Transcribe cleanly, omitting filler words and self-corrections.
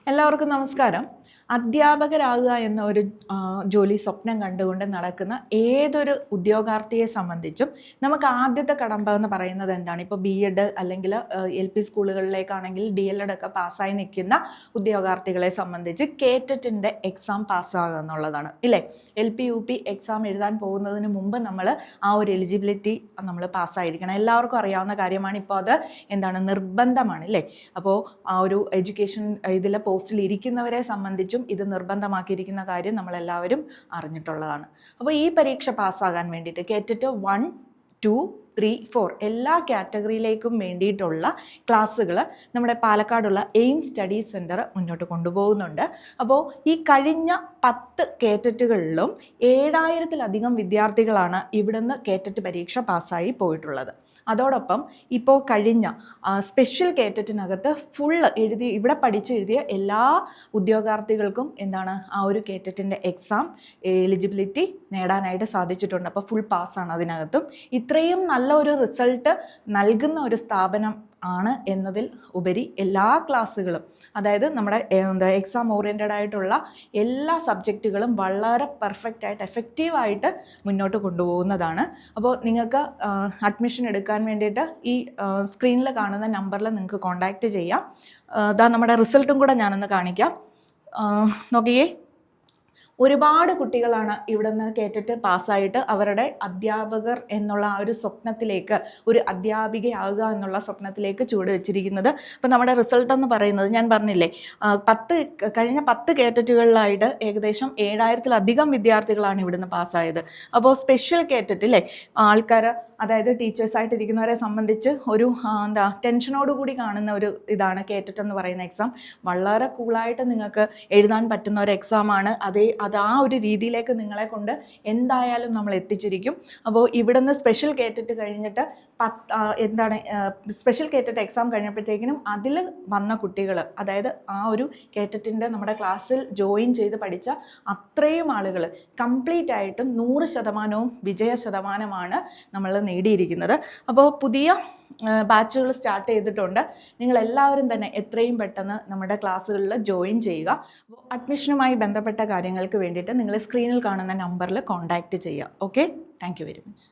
എല്ലാവർക്കും നമസ്കാരം. അധ്യാപകരാകുക എന്ന ഒരു ജോലി സ്വപ്നം കണ്ടുകൊണ്ട് നടക്കുന്ന ഏതൊരു ഉദ്യോഗാർത്ഥിയെ സംബന്ധിച്ചും നമുക്ക് ആദ്യത്തെ കടമ്പ എന്ന് പറയുന്നത് എന്താണ്? ഇപ്പോൾ BEd അല്ലെങ്കിൽ LP സ്കൂളുകളിലേക്കാണെങ്കിൽ DLED ഒക്കെ പാസ്സായി നിൽക്കുന്ന ഉദ്യോഗാർത്ഥികളെ സംബന്ധിച്ച് KTETൻ്റെ എക്സാം പാസ്സാകുക എന്നുള്ളതാണ്, ഇല്ലേ? LP UP എക്സാം എഴുതാൻ പോകുന്നതിന് മുമ്പ് നമ്മൾ ആ ഒരു എലിജിബിലിറ്റി നമ്മൾ പാസ്സായിരിക്കണം. എല്ലാവർക്കും അറിയാവുന്ന കാര്യമാണ്. ഇപ്പോൾ അത് എന്താണ്, നിർബന്ധമാണ്, ഇല്ലേ? അപ്പോൾ ആ ഒരു എഡ്യൂക്കേഷൻ ഇതിലെ പോസ്റ്റിൽ ഇരിക്കുന്നവരെ സംബന്ധിച്ചും ഇത് നിർബന്ധമാക്കിയിരിക്കുന്ന കാര്യം നമ്മളെല്ലാവരും അറിഞ്ഞിട്ടുള്ളതാണ്. അപ്പോൾ ഈ പരീക്ഷ പാസ്സാകാൻ വേണ്ടിയിട്ട് KTET 1, 2, 3, 4 എല്ലാ കാറ്റഗറിയിലേക്കും വേണ്ടിയിട്ടുള്ള ക്ലാസ്സുകൾ നമ്മുടെ പാലക്കാടുള്ള എയിം സ്റ്റഡി സെൻറ്റർ മുന്നോട്ട് കൊണ്ടുപോകുന്നുണ്ട്. അപ്പോൾ ഈ കഴിഞ്ഞ 10 KTETകളിലും 7000-ലധികം വിദ്യാർത്ഥികളാണ് ഇവിടുന്ന് KTET പരീക്ഷ പാസ്സായി പോയിട്ടുള്ളത്. അതോടൊപ്പം ഇപ്പോൾ കഴിഞ്ഞ സ്പെഷ്യൽ KTETനകത്ത് ഫുള്ള് എഴുതി ഇവിടെ പഠിച്ചെഴുതിയ എല്ലാ ഉദ്യോഗാർത്ഥികൾക്കും എന്താണ്, ആ ഒരു KTETൻ്റെ എക്സാം എലിജിബിലിറ്റി നേടാനായിട്ട് സാധിച്ചിട്ടുണ്ട്. അപ്പോൾ ഫുൾ പാസ്സാണ് അതിനകത്തും. ഇത്രയും നല്ല ഒരു റിസൾട്ട് നൽകുന്ന ഒരു സ്ഥാപനം ആണ് എന്നതിൽ ഉപരി എല്ലാ ക്ലാസ്സുകളും, അതായത് നമ്മുടെ എക്സാം ഓറിയൻറ്റഡ് ആയിട്ടുള്ള എല്ലാ സബ്ജക്റ്റുകളും വളരെ പെർഫെക്റ്റ് ആയിട്ട് എഫക്റ്റീവായിട്ട് മുന്നോട്ട് കൊണ്ടുപോകുന്നതാണ്. അപ്പോൾ നിങ്ങൾക്ക് അഡ്മിഷൻ എടുക്കാൻ വേണ്ടിയിട്ട് ഈ സ്ക്രീനിൽ കാണുന്ന നമ്പറിൽ നിങ്ങൾക്ക് കോൺടാക്റ്റ് ചെയ്യാം. ഇതാ നമ്മുടെ റിസൾട്ടും കൂടെ ഞാനൊന്ന് കാണിക്കാം. നോക്കിയേ, ഒരുപാട് കുട്ടികളാണ് ഇവിടെ നിന്ന് KTET പാസ്സായിട്ട് അവരുടെ അധ്യാപകർ എന്നുള്ള ആ ഒരു സ്വപ്നത്തിലേക്ക്, ഒരു അധ്യാപികയാവുക എന്നുള്ള സ്വപ്നത്തിലേക്ക് ചുവട് വെച്ചിരിക്കുന്നത്. അപ്പോൾ നമ്മുടെ റിസൾട്ട് എന്ന് പറയുന്നത് ഞാൻ പറഞ്ഞില്ലേ, കഴിഞ്ഞ 10 KTETകളിലായിട്ട് ഏകദേശം 7000-ലധികം വിദ്യാർത്ഥികളാണ് ഇവിടുന്ന് പാസ്സായത്. അപ്പോൾ സ്പെഷ്യൽ KTET ഇല്ലേ, ആൾക്കാർ, അതായത് ടീച്ചേഴ്സായിട്ടിരിക്കുന്നവരെ സംബന്ധിച്ച് ഒരു ടെൻഷനോടുകൂടി കാണുന്ന ഒരു ഇതാണ് KTET എന്ന് പറയുന്ന എക്സാം. വളരെ കൂളായിട്ട് നിങ്ങൾക്ക് എഴുതാൻ പറ്റുന്ന ഒരു എക്സാമാണ്. അത് ആ ഒരു രീതിയിലേക്ക് നിങ്ങളെ കൊണ്ട് എന്തായാലും നമ്മൾ എത്തിച്ചിരിക്കും. അപ്പോൾ ഇവിടുന്ന് സ്പെഷ്യൽ KTET കഴിഞ്ഞിട്ട് സ്പെഷ്യൽ KTET എക്സാം കഴിഞ്ഞപ്പോഴത്തേക്കിനും അതിൽ വന്ന കുട്ടികൾ, അതായത് ആ ഒരു KTETൻ്റെ നമ്മുടെ ക്ലാസ്സിൽ ജോയിൻ ചെയ്ത് പഠിച്ച അത്രയും ആളുകൾ കംപ്ലീറ്റ് ആയിട്ടും 100% വിജയ ശതമാനമാണ് നമ്മൾ നേടിയിരിക്കുന്നത്. അപ്പോൾ പുതിയ ബാച്ചുകൾ സ്റ്റാർട്ട് ചെയ്തിട്ടുണ്ട്. നിങ്ങളെല്ലാവരും തന്നെ എത്രയും പെട്ടെന്ന് നമ്മുടെ ക്ലാസ്സുകളിൽ ജോയിൻ ചെയ്യുക. അപ്പോൾ അഡ്മിഷനുമായി ബന്ധപ്പെട്ട കാര്യങ്ങൾക്ക് വേണ്ടിയിട്ട് നിങ്ങൾ സ്ക്രീനിൽ കാണുന്ന നമ്പറിൽ കോൺടാക്റ്റ് ചെയ്യുക. Okay, thank you very much.